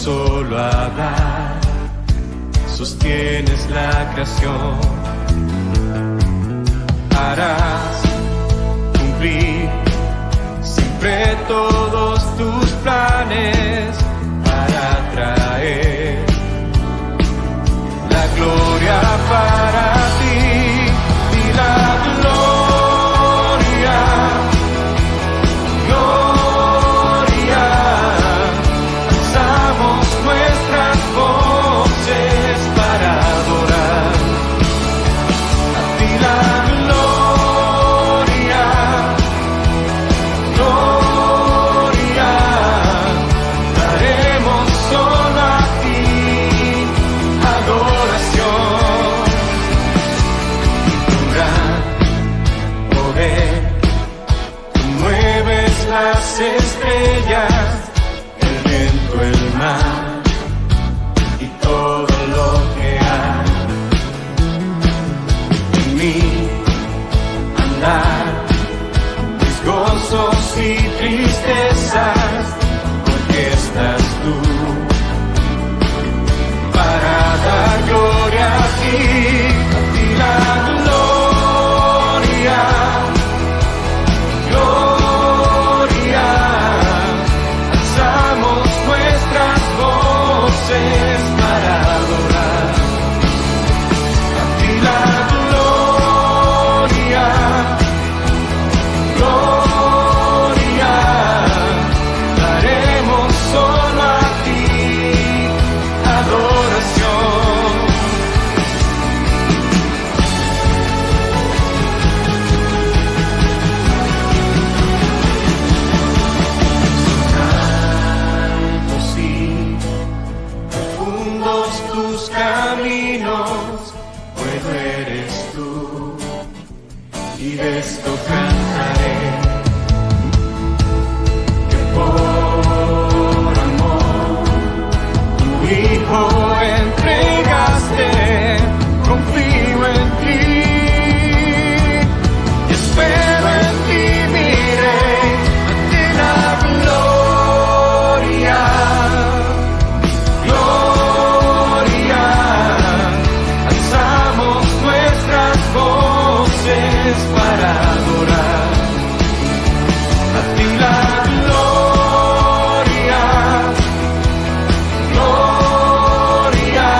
solo hablar sostienes la creación. Harás cumplir siempre todos tus planes para traer la gloria para ti y la gloria, gloria. Alzamos nuestras voces para adorar a ti la gloria, gloria. Daremos solo a ti adoración. Tu gran poder, tú mueves las estrellas, el viento, el mar y todo lo que hay. En mí andar mis gozos y tristezas, porque estás tú para dar gloria a ti la gloria, gloria. Alzamos nuestras voces para adorar a ti la gloria, gloria. Daremos solo a ti adoración. Altos y profundos tus caminos, bueno eres tú, y de esto cantaré, que por amor tu Hijo entregaste. Confío en ti y espero en ti, mi Rey, a ti la gloria, gloria. Alzamos nuestras voces para adorar a ti la gloria, gloria.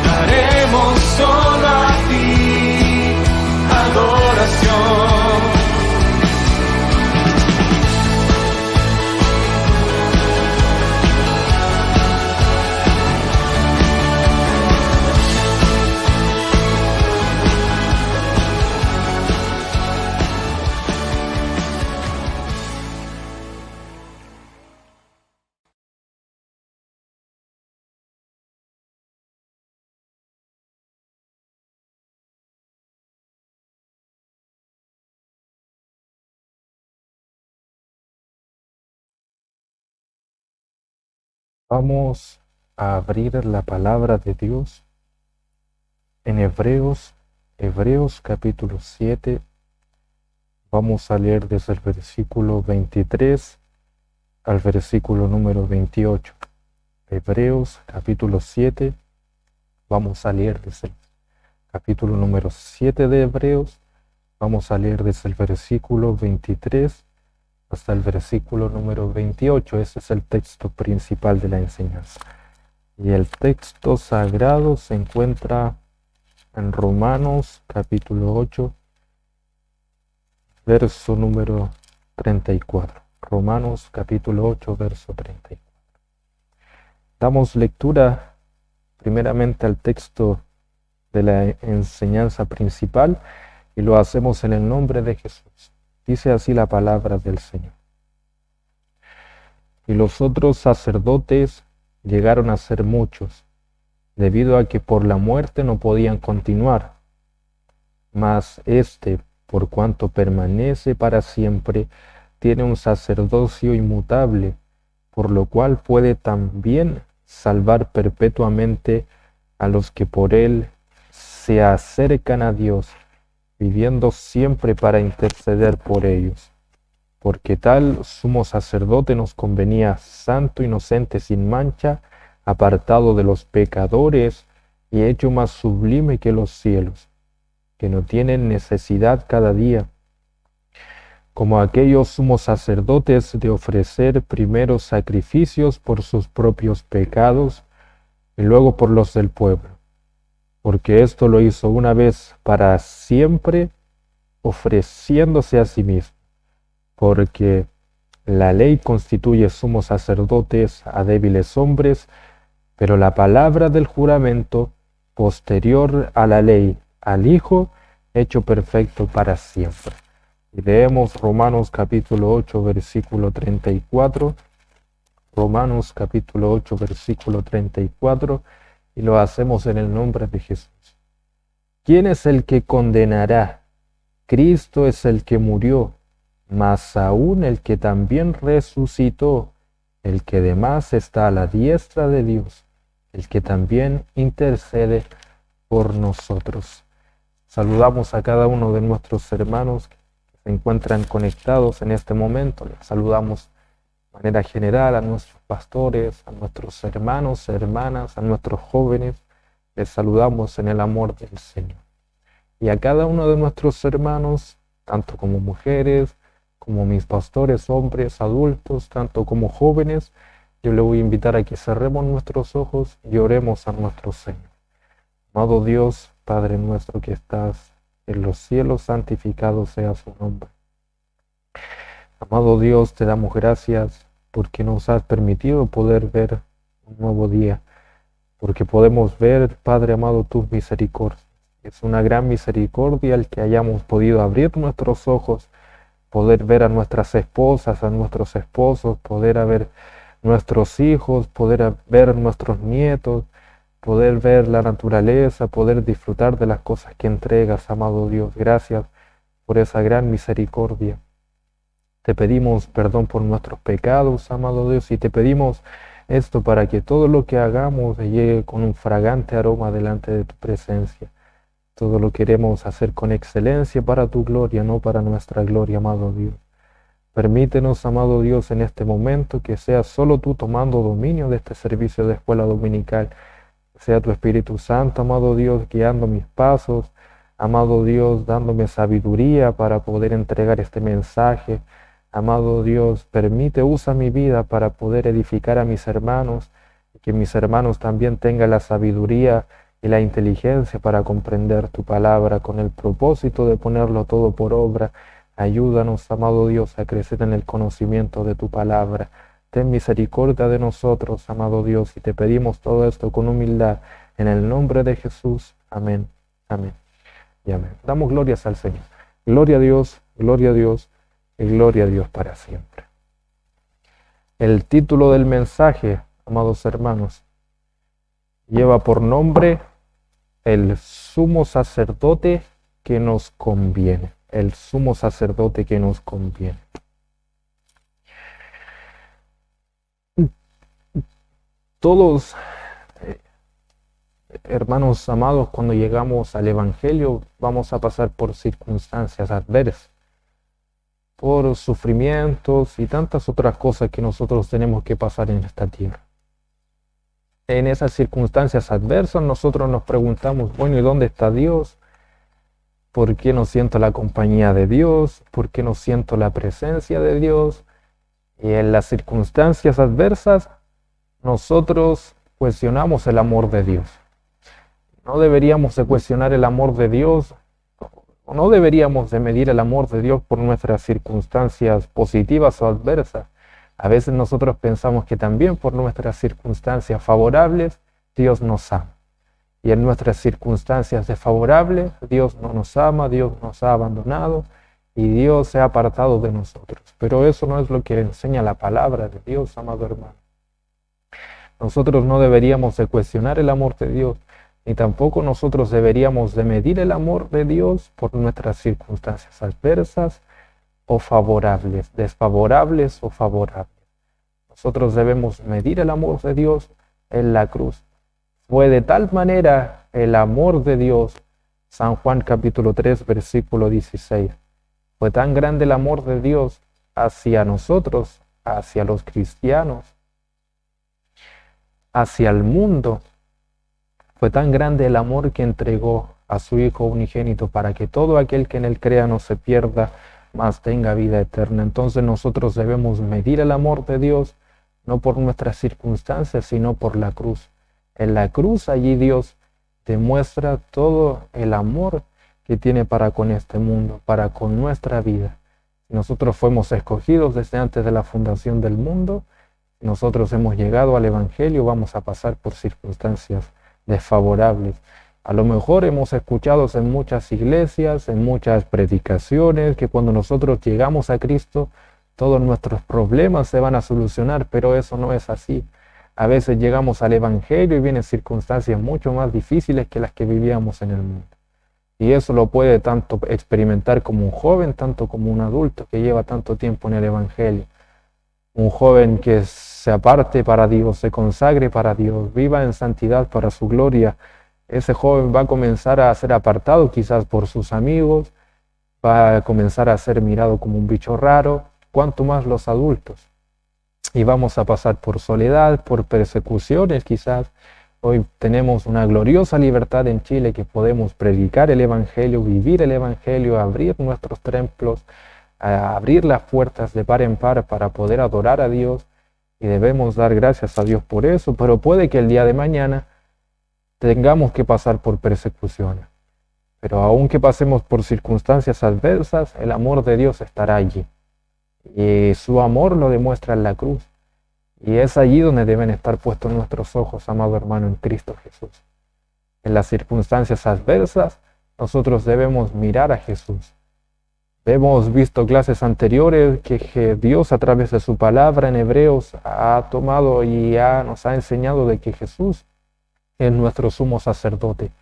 Daremos solo a ti adoración. Vamos a abrir la palabra de Dios en Hebreos capítulo 7. Vamos a leer desde el versículo 23 al versículo número 28. Hebreos capítulo 7. Vamos a leer desde el capítulo número 7 de Hebreos. Vamos a leer desde el versículo 23 hasta el versículo número 28. Ese es el texto principal de la enseñanza. Y el texto sagrado se encuentra en Romanos capítulo 8, verso número 34. Romanos capítulo 8, verso 34. Damos lectura primeramente al texto de la enseñanza principal y lo hacemos en el nombre de Jesús. Dice así la palabra del Señor. Y los otros sacerdotes llegaron a ser muchos, debido a que por la muerte no podían continuar. Mas este, por cuanto permanece para siempre, tiene un sacerdocio inmutable, por lo cual puede también salvar perpetuamente a los que por él se acercan a Dios, viviendo siempre para interceder por ellos. porque tal sumo sacerdote nos convenía, santo, inocente, sin mancha, apartado de los pecadores y hecho más sublime que los cielos, que no tienen necesidad cada día, como aquellos sumos sacerdotes, de ofrecer primero sacrificios por sus propios pecados y luego por los del pueblo, porque esto lo hizo una vez para siempre, ofreciéndose a sí mismo, porque la ley constituye sumos sacerdotes a débiles hombres, pero la palabra del juramento, posterior a la ley, al Hijo, hecho perfecto para siempre. Y leemos Romanos capítulo 8, versículo 34. Romanos capítulo 8, versículo 34, y lo hacemos en el nombre de Jesús. ¿Quién es el que condenará? Cristo es el que murió, mas aún el que también resucitó, el que además está a la diestra de Dios, el que también intercede por nosotros. Saludamos a cada uno de nuestros hermanos que se encuentran conectados en este momento. Les saludamos de manera general a nuestros pastores, a nuestros hermanos, hermanas, a nuestros jóvenes. Les saludamos en el amor del Señor. Y a cada uno de nuestros hermanos, tanto como mujeres, como mis pastores, hombres, adultos, tanto como jóvenes, yo le voy a invitar a que cerremos nuestros ojos y oremos a nuestro Señor. Amado Dios, Padre nuestro que estás en los cielos, santificado sea su nombre. Amado Dios, te damos gracias porque nos has permitido poder ver un nuevo día, porque podemos ver, Padre amado, tus misericordias. Es una gran misericordia el que hayamos podido abrir nuestros ojos, poder ver a nuestras esposas, a nuestros esposos, poder ver nuestros hijos, poder ver nuestros nietos, poder ver la naturaleza, poder disfrutar de las cosas que entregas, amado Dios. Gracias por esa gran misericordia. Te pedimos perdón por nuestros pecados, amado Dios, y te pedimos esto para que todo lo que hagamos llegue con un fragante aroma delante de tu presencia. Todo lo queremos hacer con excelencia para tu gloria, no para nuestra gloria, amado Dios. Permítenos, amado Dios, en este momento que sea solo tú tomando dominio de este servicio de escuela dominical. Sea tu Espíritu Santo, amado Dios, guiando mis pasos, amado Dios, dándome sabiduría para poder entregar este mensaje. Amado Dios, usa mi vida para poder edificar a mis hermanos, y que mis hermanos también tengan la sabiduría y la inteligencia para comprender tu palabra con el propósito de ponerlo todo por obra. Ayúdanos, amado Dios, a crecer en el conocimiento de tu palabra. Ten misericordia de nosotros, amado Dios, y te pedimos todo esto con humildad, en el nombre de Jesús. Amén, amén y amén. Damos glorias al Señor. Gloria a Dios y gloria a Dios para siempre. El título del mensaje, amados hermanos, lleva por nombre el sumo sacerdote que nos conviene. El sumo sacerdote que nos conviene. Todos, hermanos amados, cuando llegamos al Evangelio, vamos a pasar por circunstancias adversas, por sufrimientos y tantas otras cosas que nosotros tenemos que pasar en esta tierra. En esas circunstancias adversas nosotros nos preguntamos, bueno, ¿y dónde está Dios? ¿Por qué no siento la compañía de Dios? ¿Por qué no siento la presencia de Dios? Y en las circunstancias adversas nosotros cuestionamos el amor de Dios. No deberíamos de cuestionar el amor de Dios, o no deberíamos de medir el amor de Dios por nuestras circunstancias positivas o adversas. A veces nosotros pensamos que también por nuestras circunstancias favorables Dios nos ama. Y en nuestras circunstancias desfavorables Dios no nos ama, Dios nos ha abandonado y Dios se ha apartado de nosotros. Pero eso no es lo que enseña la palabra de Dios, amado hermano. Nosotros no deberíamos de cuestionar el amor de Dios, ni tampoco nosotros deberíamos de medir el amor de Dios por nuestras circunstancias adversas o favorables, desfavorables o favorables. Nosotros debemos medir el amor de Dios en la cruz. Fue de tal manera el amor de Dios, San Juan capítulo 3, versículo 16. Fue tan grande el amor de Dios hacia nosotros, hacia los cristianos, hacia el mundo. Fue tan grande el amor que entregó a su Hijo unigénito para que todo aquel que en él crea no se pierda, mas tenga vida eterna. Entonces nosotros debemos medir el amor de Dios no por nuestras circunstancias, sino por la cruz. En la cruz allí Dios demuestra todo el amor que tiene para con este mundo, para con nuestra vida. Nosotros fuimos escogidos desde antes de la fundación del mundo. Nosotros hemos llegado al Evangelio, vamos a pasar por circunstancias desfavorables. A lo mejor hemos escuchado en muchas iglesias, en muchas predicaciones, que cuando nosotros llegamos a Cristo, todos nuestros problemas se van a solucionar, pero eso no es así. A veces llegamos al Evangelio y vienen circunstancias mucho más difíciles que las que vivíamos en el mundo. Y eso lo puede tanto experimentar como un joven, tanto como un adulto que lleva tanto tiempo en el Evangelio. Un joven que se aparte para Dios, se consagre para Dios, viva en santidad para su gloria. Ese joven va a comenzar a ser apartado quizás por sus amigos, va a comenzar a ser mirado como un bicho raro, cuanto más los adultos. Y vamos a pasar por soledad, por persecuciones quizás. Hoy tenemos una gloriosa libertad en Chile que podemos predicar el Evangelio, vivir el Evangelio, abrir nuestros templos, a abrir las puertas de par en par para poder adorar a Dios, y debemos dar gracias a Dios por eso, pero puede que el día de mañana tengamos que pasar por persecuciones. Pero aunque pasemos por circunstancias adversas, el amor de Dios estará allí. Y su amor lo demuestra en la cruz. Y es allí donde deben estar puestos nuestros ojos, amado hermano, en Cristo Jesús. En las circunstancias adversas, nosotros debemos mirar a Jesús. Hemos visto clases anteriores que Dios a través de su palabra en Hebreos ha tomado y nos ha enseñado de que Jesús es nuestro sumo sacerdote.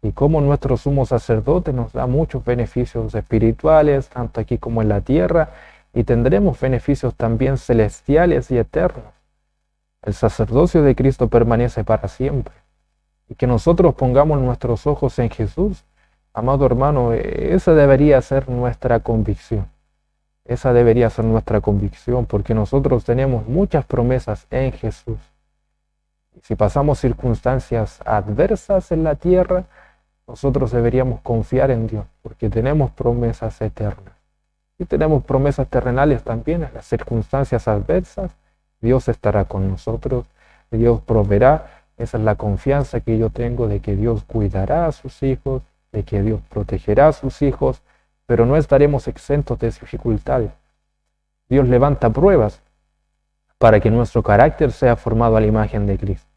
Y como nuestro sumo sacerdote nos da muchos beneficios espirituales, tanto aquí como en la tierra, y tendremos beneficios también celestiales y eternos. El sacerdocio de Cristo permanece para siempre. Y que nosotros pongamos nuestros ojos en Jesús, amado hermano, esa debería ser nuestra convicción. Esa debería ser nuestra convicción, porque nosotros tenemos muchas promesas en Jesús. Y si pasamos circunstancias adversas en la tierra, nosotros deberíamos confiar en Dios, porque tenemos promesas eternas. Y tenemos promesas terrenales también. En las circunstancias adversas, Dios estará con nosotros, Dios proveerá. Esa es la confianza que yo tengo de que Dios cuidará a sus hijos, de que Dios protegerá a sus hijos, pero no estaremos exentos de dificultades. Dios levanta pruebas para que nuestro carácter sea formado a la imagen de Cristo.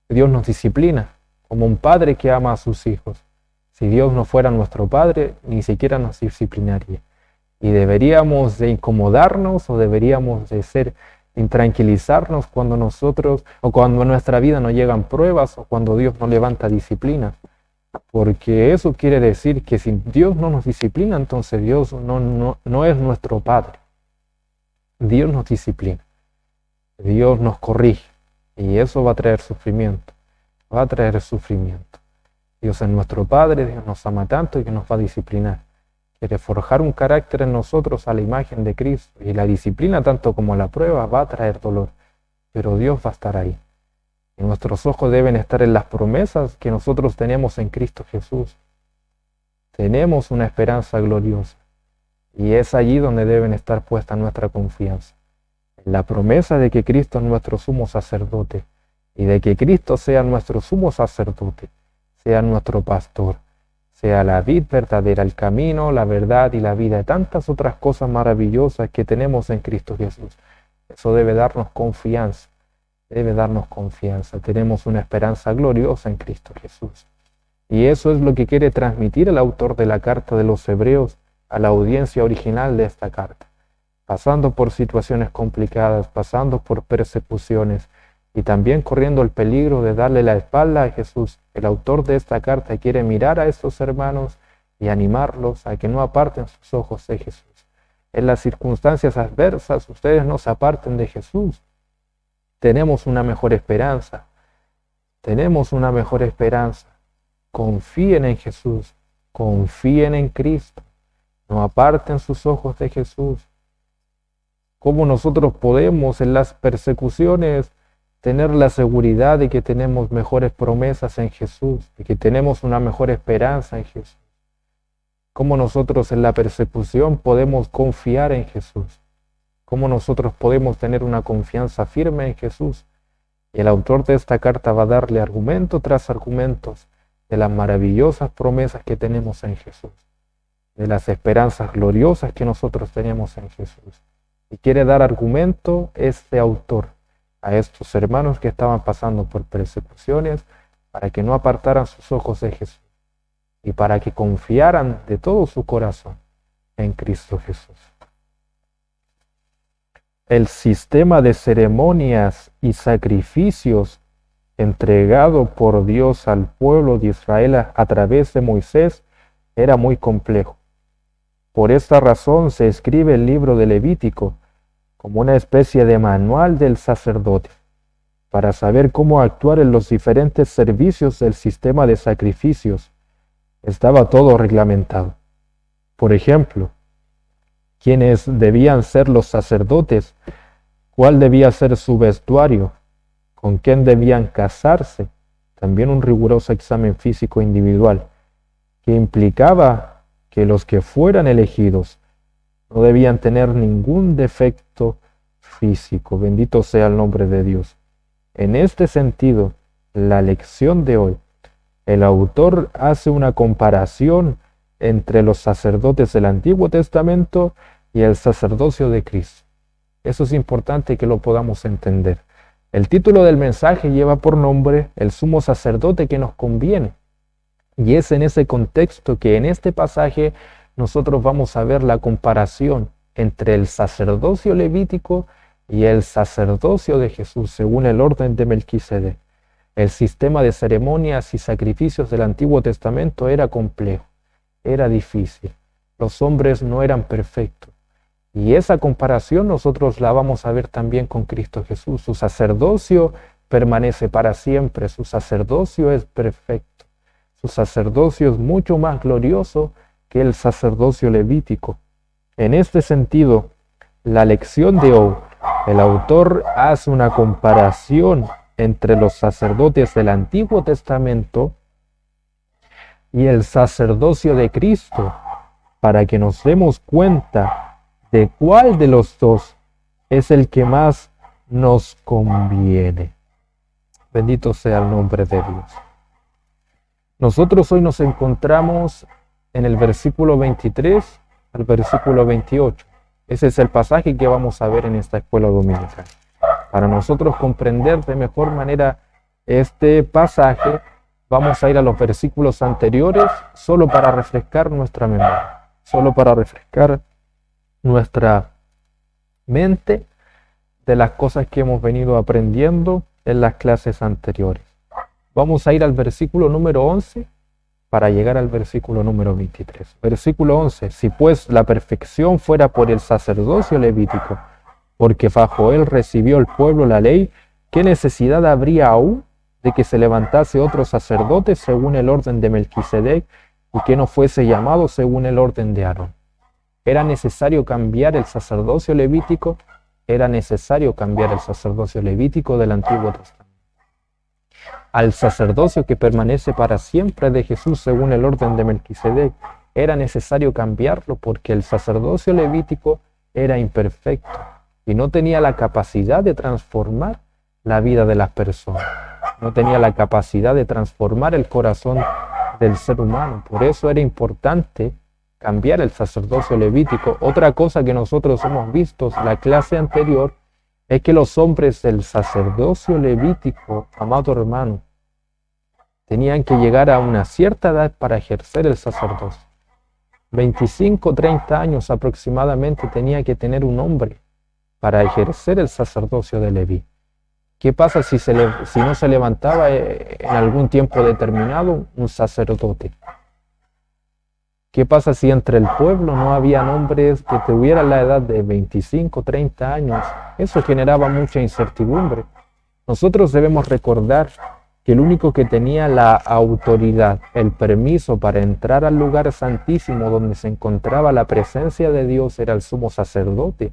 Dios nos disciplina como un padre que ama a sus hijos. Si Dios no fuera nuestro padre, ni siquiera nos disciplinaría. Y deberíamos de incomodarnos o deberíamos de intranquilizarnos cuando nosotros o cuando en nuestra vida nos llegan pruebas o cuando Dios nos levanta disciplina. Porque eso quiere decir que si Dios no nos disciplina, entonces Dios no es nuestro Padre. Dios nos disciplina, Dios nos corrige, y eso va a traer sufrimiento, va a traer sufrimiento. Dios es nuestro Padre, Dios nos ama tanto y que nos va a disciplinar. Quiere forjar un carácter en nosotros a la imagen de Cristo, y la disciplina, tanto como la prueba, va a traer dolor, pero Dios va a estar ahí. Y nuestros ojos deben estar en las promesas que nosotros tenemos en Cristo Jesús. Tenemos una esperanza gloriosa, y es allí donde deben estar puesta nuestra confianza. En la promesa de que Cristo es nuestro sumo sacerdote, y de que Cristo sea nuestro sumo sacerdote, sea nuestro pastor, sea la vid verdadera, el camino, la verdad y la vida, y tantas otras cosas maravillosas que tenemos en Cristo Jesús. Eso debe darnos confianza. Debe darnos confianza. Tenemos una esperanza gloriosa en Cristo Jesús. Y eso es lo que quiere transmitir el autor de la carta de los Hebreos a la audiencia original de esta carta. Pasando por situaciones complicadas, pasando por persecuciones y también corriendo el peligro de darle la espalda a Jesús, el autor de esta carta quiere mirar a estos hermanos y animarlos a que no aparten sus ojos de Jesús. En las circunstancias adversas, ustedes no se aparten de Jesús. Tenemos una mejor esperanza. Tenemos una mejor esperanza. Confíen en Jesús. Confíen en Cristo. No aparten sus ojos de Jesús. ¿Cómo nosotros podemos en las persecuciones tener la seguridad de que tenemos mejores promesas en Jesús, de que tenemos una mejor esperanza en Jesús? ¿Cómo nosotros en la persecución podemos confiar en Jesús? ¿Cómo nosotros podemos tener una confianza firme en Jesús? Y el autor de esta carta va a darle argumento tras argumentos de las maravillosas promesas que tenemos en Jesús, de las esperanzas gloriosas que nosotros tenemos en Jesús. Y quiere dar argumento este autor a estos hermanos que estaban pasando por persecuciones para que no apartaran sus ojos de Jesús y para que confiaran de todo su corazón en Cristo Jesús. El sistema de ceremonias y sacrificios entregado por Dios al pueblo de Israel a través de Moisés era muy complejo. Por esta razón se escribe el libro de Levítico como una especie de manual del sacerdote, para saber cómo actuar en los diferentes servicios del sistema de sacrificios. Estaba todo reglamentado. Por ejemplo, quiénes debían ser los sacerdotes, cuál debía ser su vestuario, con quién debían casarse, también un riguroso examen físico individual, que implicaba que los que fueran elegidos no debían tener ningún defecto físico. Bendito sea el nombre de Dios. En este sentido, la lección de hoy, el autor hace una comparación entre los sacerdotes del Antiguo Testamento y el sacerdocio de Cristo. Eso es importante que lo podamos entender. El título del mensaje lleva por nombre el sumo sacerdote que nos conviene. Y es en ese contexto que en este pasaje nosotros vamos a ver la comparación entre el sacerdocio levítico y el sacerdocio de Jesús según el orden de Melquisedec. El sistema de ceremonias y sacrificios del Antiguo Testamento era complejo, era difícil. Los hombres no eran perfectos. Y esa comparación nosotros la vamos a ver también con Cristo Jesús. Su sacerdocio permanece para siempre, su sacerdocio es perfecto. Su sacerdocio es mucho más glorioso que el sacerdocio levítico. En este sentido, la lección de hoy, el autor hace una comparación entre los sacerdotes del Antiguo Testamento y el sacerdocio de Cristo, para que nos demos cuenta de cuál de los dos es el que más nos conviene. Bendito sea el nombre de Dios. Nosotros hoy nos encontramos en el versículo 23 al versículo 28. Ese es el pasaje que vamos a ver en esta escuela dominical. Para nosotros comprender de mejor manera este pasaje, vamos a ir a los versículos anteriores solo para refrescar nuestra memoria, solo para refrescar nuestra mente de las cosas que hemos venido aprendiendo en las clases anteriores. Vamos a ir al versículo número 11 para llegar al versículo número 23. Versículo 11. Si pues la perfección fuera por el sacerdocio levítico, porque bajo él recibió el pueblo la ley, ¿qué necesidad habría aún de que se levantase otro sacerdote según el orden de Melquisedec y que no fuese llamado según el orden de Aarón? ¿Era necesario cambiar el sacerdocio levítico? Era necesario cambiar el sacerdocio levítico del Antiguo Testamento al sacerdocio que permanece para siempre de Jesús según el orden de Melquisedec. Era necesario cambiarlo porque el sacerdocio levítico era imperfecto y no tenía la capacidad de transformar la vida de las personas, no tenía la capacidad de transformar el corazón del ser humano. Por eso era importante cambiar el sacerdocio levítico. Otra cosa que nosotros hemos visto en la clase anterior es que los hombres del sacerdocio levítico, amado hermano, tenían que llegar a una cierta edad para ejercer el sacerdocio. 25, 30 años aproximadamente tenía que tener un hombre para ejercer el sacerdocio de Leví. ¿Qué pasa si no se levantaba en algún tiempo determinado un sacerdote? ¿Qué pasa si entre el pueblo no había hombres que tuvieran la edad de 25, 30 años? Eso generaba mucha incertidumbre. Nosotros debemos recordar que el único que tenía la autoridad, el permiso para entrar al lugar santísimo donde se encontraba la presencia de Dios era el sumo sacerdote.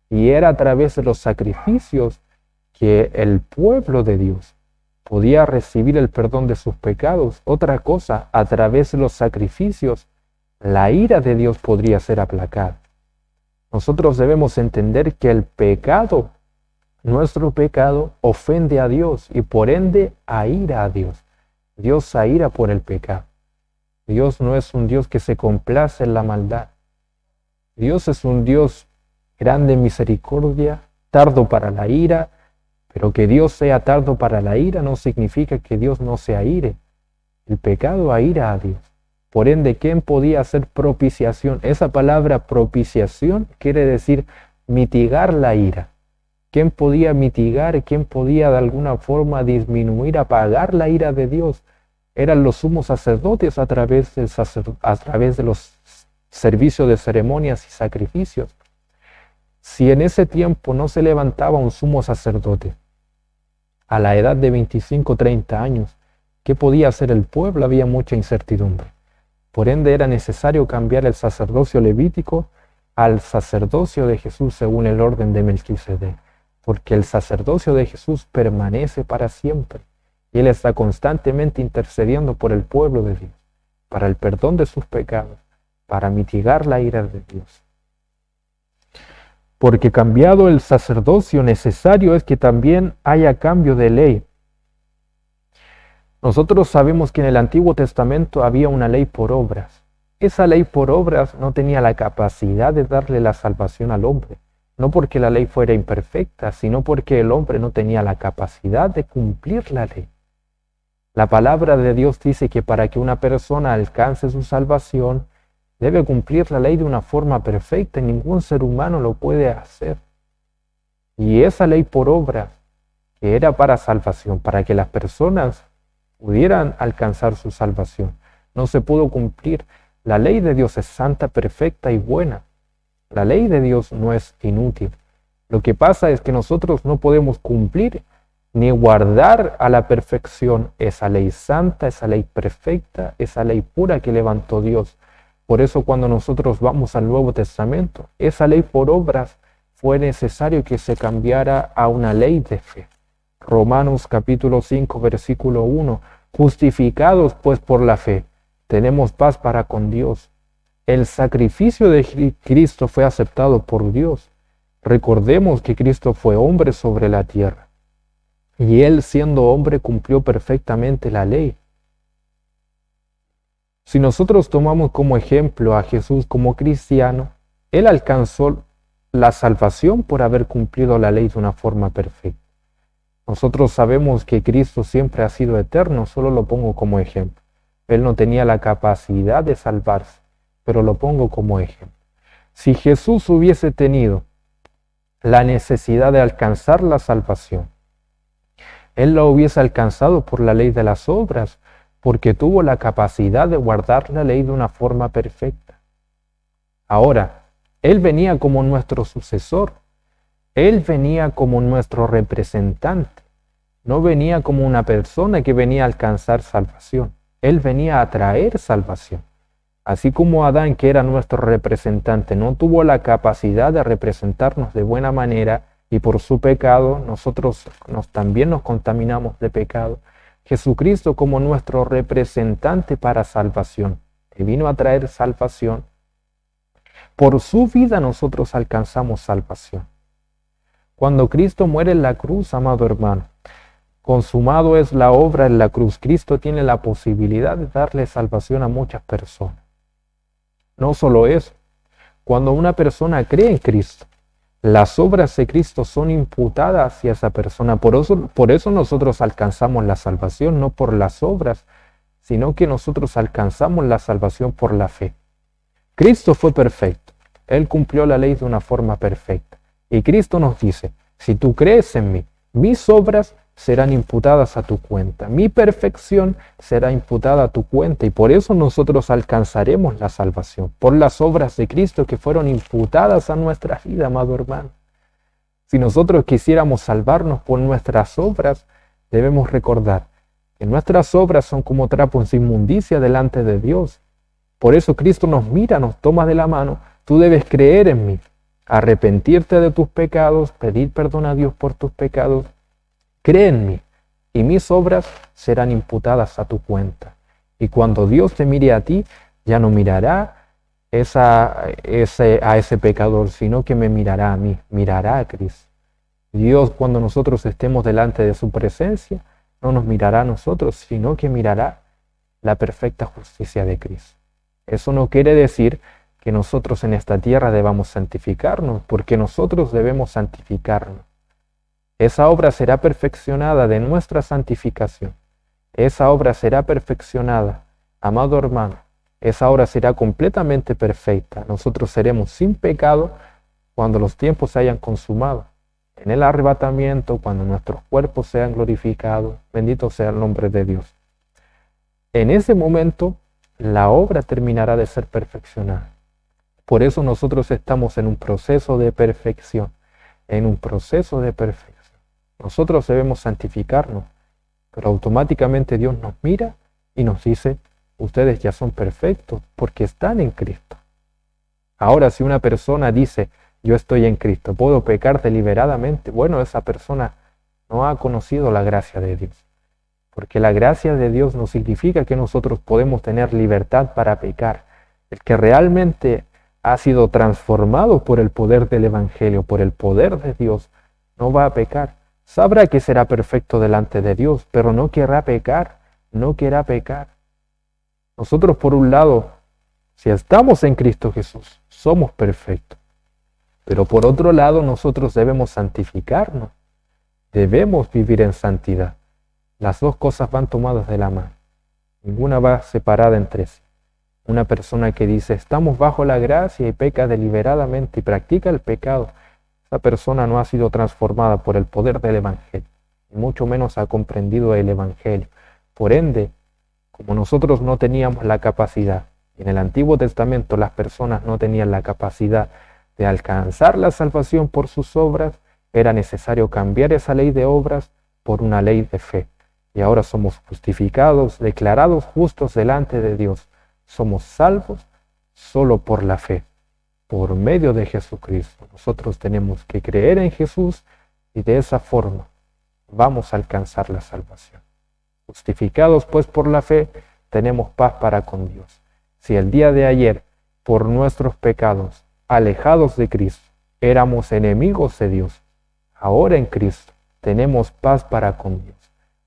Y era a través de los sacrificios que el pueblo de Dios podía recibir el perdón de sus pecados. Otra cosa, a través de los sacrificios, la ira de Dios podría ser aplacada. Nosotros debemos entender que el pecado, nuestro pecado, ofende a Dios y por ende aira a Dios. Dios aira por el pecado. Dios no es un Dios que se complace en la maldad. Dios es un Dios grande en misericordia, tardo para la ira, pero que Dios sea tardo para la ira no significa que Dios no se aire. El pecado aira a Dios. Por ende, ¿quién podía hacer propiciación? Esa palabra propiciación quiere decir mitigar la ira. ¿Quién podía mitigar? ¿Quién podía de alguna forma disminuir, apagar la ira de Dios? Eran los sumos sacerdotes a través de los servicios de ceremonias y sacrificios. Si en ese tiempo no se levantaba un sumo sacerdote a la edad de 25 o 30 años, ¿qué podía hacer el pueblo? Había mucha incertidumbre. Por ende era necesario cambiar el sacerdocio levítico al sacerdocio de Jesús según el orden de Melquisedec, porque el sacerdocio de Jesús permanece para siempre y Él está constantemente intercediendo por el pueblo de Dios, para el perdón de sus pecados, para mitigar la ira de Dios. Porque cambiado el sacerdocio, necesario es que también haya cambio de ley. Nosotros sabemos que en el Antiguo Testamento había una ley por obras. Esa ley por obras no tenía la capacidad de darle la salvación al hombre, no porque la ley fuera imperfecta, sino porque el hombre no tenía la capacidad de cumplir la ley. La palabra de Dios dice que para que una persona alcance su salvación, debe cumplir la ley de una forma perfecta y ningún ser humano lo puede hacer. Y esa ley por obras, que era para salvación, para que las personas pudieran alcanzar su salvación, no se pudo cumplir. La ley de Dios es santa, perfecta y buena. La ley de Dios no es inútil. Lo que pasa es que nosotros no podemos cumplir ni guardar a la perfección esa ley santa, esa ley perfecta, esa ley pura que levantó Dios. Por eso cuando nosotros vamos al Nuevo Testamento, esa ley por obras fue necesario que se cambiara a una ley de fe. Romanos capítulo 5, versículo 1. Justificados pues por la fe, tenemos paz para con Dios. El sacrificio de Cristo fue aceptado por Dios. Recordemos que Cristo fue hombre sobre la tierra. Y Él siendo hombre cumplió perfectamente la ley. Si nosotros tomamos como ejemplo a Jesús como cristiano, Él alcanzó la salvación por haber cumplido la ley de una forma perfecta. Nosotros sabemos que Cristo siempre ha sido eterno, solo lo pongo como ejemplo. Él no tenía la capacidad de salvarse, pero lo pongo como ejemplo. Si Jesús hubiese tenido la necesidad de alcanzar la salvación, Él la hubiese alcanzado por la ley de las obras, porque tuvo la capacidad de guardar la ley de una forma perfecta. Ahora, Él venía como nuestro sucesor. Él venía como nuestro representante, no venía como una persona que venía a alcanzar salvación. Él venía a traer salvación. Así como Adán, que era nuestro representante, no tuvo la capacidad de representarnos de buena manera y por su pecado nosotros también nos contaminamos de pecado. Jesucristo como nuestro representante para salvación, que vino a traer salvación. Por su vida nosotros alcanzamos salvación. Cuando Cristo muere en la cruz, amado hermano, consumado es la obra en la cruz. Cristo tiene la posibilidad de darle salvación a muchas personas. No solo eso, cuando una persona cree en Cristo, las obras de Cristo son imputadas hacia esa persona. Por eso nosotros alcanzamos la salvación, no por las obras, sino que nosotros alcanzamos la salvación por la fe. Cristo fue perfecto. Él cumplió la ley de una forma perfecta. Y Cristo nos dice, si tú crees en mí, mis obras serán imputadas a tu cuenta. Mi perfección será imputada a tu cuenta. Y por eso nosotros alcanzaremos la salvación, por las obras de Cristo que fueron imputadas a nuestra vida, amado hermano. Si nosotros quisiéramos salvarnos por nuestras obras, debemos recordar que nuestras obras son como trapos de inmundicia delante de Dios. Por eso Cristo nos mira, nos toma de la mano. Tú debes creer en mí. arrepentirte de tus pecados, pedir perdón a Dios por tus pecados. Cree en mí y mis obras serán imputadas a tu cuenta. Y cuando Dios te mire a ti, ya no mirará a ese pecador, sino que me mirará a mí, mirará a Cristo. Dios, cuando nosotros estemos delante de su presencia, no nos mirará a nosotros, sino que mirará la perfecta justicia de Cristo. Eso no quiere decir que nosotros en esta tierra debamos santificarnos, porque nosotros debemos santificarnos. Esa obra será perfeccionada de nuestra santificación. Esa obra será perfeccionada, amado hermano. Esa obra será completamente perfecta. Nosotros seremos sin pecado cuando los tiempos se hayan consumado. En el arrebatamiento, cuando nuestros cuerpos sean glorificados, bendito sea el nombre de Dios. En ese momento, la obra terminará de ser perfeccionada. Por eso nosotros estamos en un proceso de perfección, en un proceso de perfección. Nosotros debemos santificarnos, pero automáticamente Dios nos mira y nos dice, ustedes ya son perfectos porque están en Cristo. Ahora, si una persona dice, yo estoy en Cristo, puedo pecar deliberadamente, bueno, esa persona no ha conocido la gracia de Dios. Porque la gracia de Dios no significa que nosotros podemos tener libertad para pecar. El que realmente ha sido transformado por el poder del Evangelio, por el poder de Dios, no va a pecar. Sabrá que será perfecto delante de Dios, pero no querrá pecar, no querrá pecar. Nosotros, por un lado, si estamos en Cristo Jesús, somos perfectos. Pero por otro lado, nosotros debemos santificarnos. Debemos vivir en santidad. Las dos cosas van tomadas de la mano. Ninguna va separada entre sí. Una persona que dice, estamos bajo la gracia y peca deliberadamente y practica el pecado, esa persona no ha sido transformada por el poder del Evangelio, y mucho menos ha comprendido el Evangelio. Por ende, como nosotros no teníamos la capacidad, y en el Antiguo Testamento las personas no tenían la capacidad de alcanzar la salvación por sus obras, era necesario cambiar esa ley de obras por una ley de fe. Y ahora somos justificados, declarados justos delante de Dios. Somos salvos solo por la fe, por medio de Jesucristo. Nosotros tenemos que creer en Jesús y de esa forma vamos a alcanzar la salvación. Justificados pues por la fe, tenemos paz para con Dios. Si el día de ayer, por nuestros pecados, alejados de Cristo, éramos enemigos de Dios, ahora en Cristo tenemos paz para con Dios.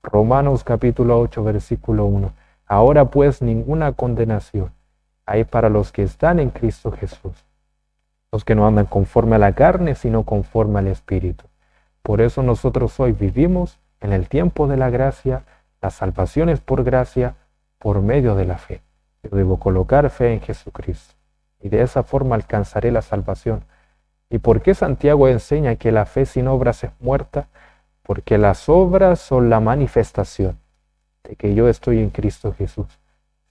Romanos capítulo 8, versículo 1. Ahora pues ninguna condenación hay para los que están en Cristo Jesús, los que no andan conforme a la carne, sino conforme al Espíritu. Por eso nosotros hoy vivimos en el tiempo de la gracia, la salvación es por gracia, por medio de la fe. Yo debo colocar fe en Jesucristo y de esa forma alcanzaré la salvación. ¿Y por qué Santiago enseña que la fe sin obras es muerta? Porque las obras son la manifestación de que yo estoy en Cristo Jesús.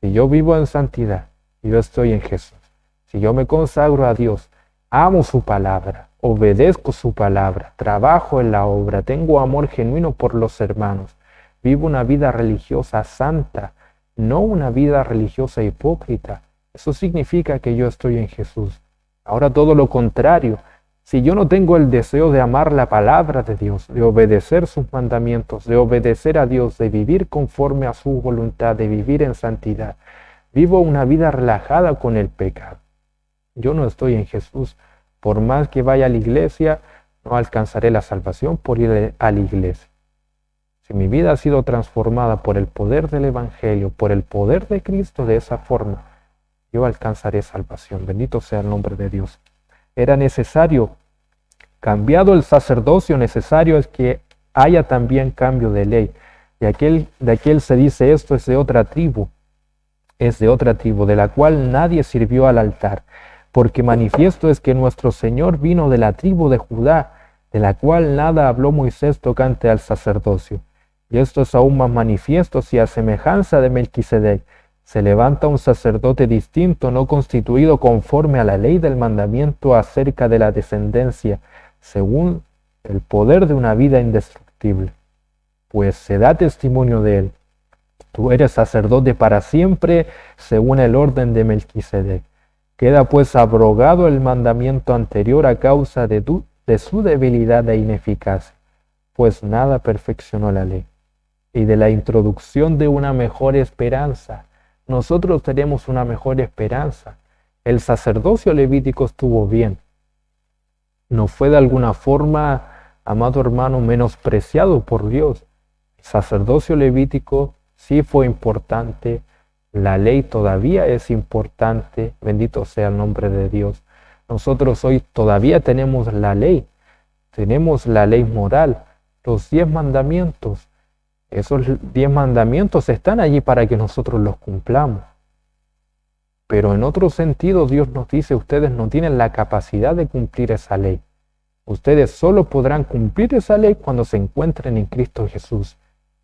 Si yo vivo en santidad, yo estoy en Jesús. Si yo me consagro a Dios, amo su palabra, obedezco su palabra, trabajo en la obra, tengo amor genuino por los hermanos, vivo una vida religiosa santa, no una vida religiosa hipócrita. Eso significa que yo estoy en Jesús. Ahora todo lo contrario. Si yo no tengo el deseo de amar la palabra de Dios, de obedecer sus mandamientos, de obedecer a Dios, de vivir conforme a su voluntad, de vivir en santidad, vivo una vida relajada con el pecado. Yo no estoy en Jesús. Por más que vaya a la iglesia, no alcanzaré la salvación por ir a la iglesia. Si mi vida ha sido transformada por el poder del Evangelio, por el poder de Cristo, de esa forma, yo alcanzaré salvación. Bendito sea el nombre de Dios. Era necesario, cambiado el sacerdocio, necesario es que haya también cambio de ley. De aquel se dice esto es de otra tribu, de la cual nadie sirvió al altar, porque manifiesto es que nuestro Señor vino de la tribu de Judá, de la cual nada habló Moisés tocante al sacerdocio. Y esto es aún más manifiesto si a semejanza de Melquisedec se levanta un sacerdote distinto, no constituido conforme a la ley del mandamiento acerca de la descendencia, según el poder de una vida indestructible. Pues se da testimonio de él. Tú eres sacerdote para siempre, según el orden de Melquisedec. Queda pues abrogado el mandamiento anterior a causa de su debilidad e ineficacia, pues nada perfeccionó la ley. Y de la introducción de una mejor esperanza, nosotros tenemos una mejor esperanza. El sacerdocio levítico estuvo bien. No fue de alguna forma, amado hermano, menospreciado por Dios. El sacerdocio levítico sí fue importante. La ley todavía es importante, bendito sea el nombre de Dios. Nosotros hoy todavía tenemos la ley moral, los 10 mandamientos. Esos 10 mandamientos están allí para que nosotros los cumplamos. Pero en otro sentido Dios nos dice, ustedes no tienen la capacidad de cumplir esa ley. Ustedes solo podrán cumplir esa ley cuando se encuentren en Cristo Jesús.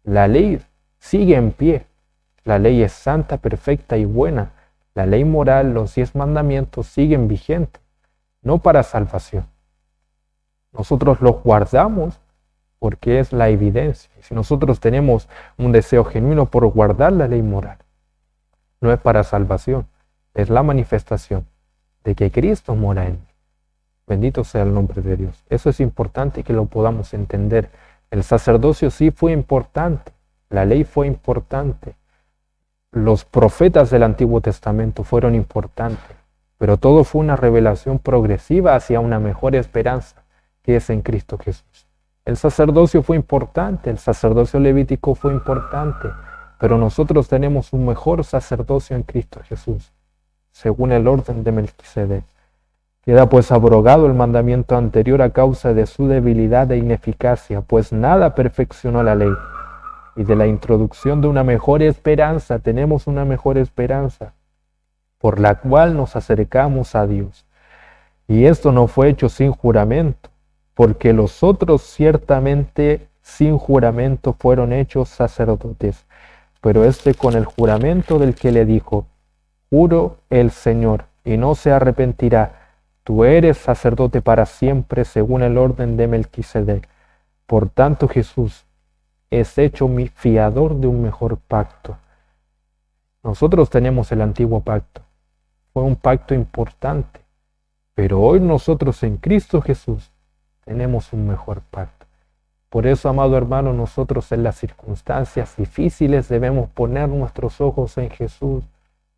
La ley sigue en pie. La ley es santa, perfecta y buena. La ley moral, los 10 mandamientos siguen vigentes, no para salvación. Nosotros los guardamos porque es la evidencia. Si nosotros tenemos un deseo genuino por guardar la ley moral, no es para salvación, es la manifestación de que Cristo mora en mí. Bendito sea el nombre de Dios. Eso es importante que lo podamos entender. El sacerdocio sí fue importante, la ley fue importante, los profetas del Antiguo Testamento fueron importantes, pero todo fue una revelación progresiva hacia una mejor esperanza que es en Cristo Jesús. El sacerdocio fue importante, el sacerdocio levítico fue importante, pero nosotros tenemos un mejor sacerdocio en Cristo Jesús, según el orden de Melquisedec. Queda pues abrogado el mandamiento anterior a causa de su debilidad e ineficacia, pues nada perfeccionó la ley. Y de la introducción de una mejor esperanza, tenemos una mejor esperanza, por la cual nos acercamos a Dios. Y esto no fue hecho sin juramento, porque los otros ciertamente sin juramento fueron hechos sacerdotes, pero este con el juramento del que le dijo, juro el Señor, y no se arrepentirá, tú eres sacerdote para siempre según el orden de Melquisedec. Por tanto Jesús es hecho mi fiador de un mejor pacto. Nosotros tenemos el antiguo pacto, fue un pacto importante, pero hoy nosotros en Cristo Jesús tenemos un mejor pacto. Por eso, amado hermano, nosotros en las circunstancias difíciles debemos poner nuestros ojos en Jesús,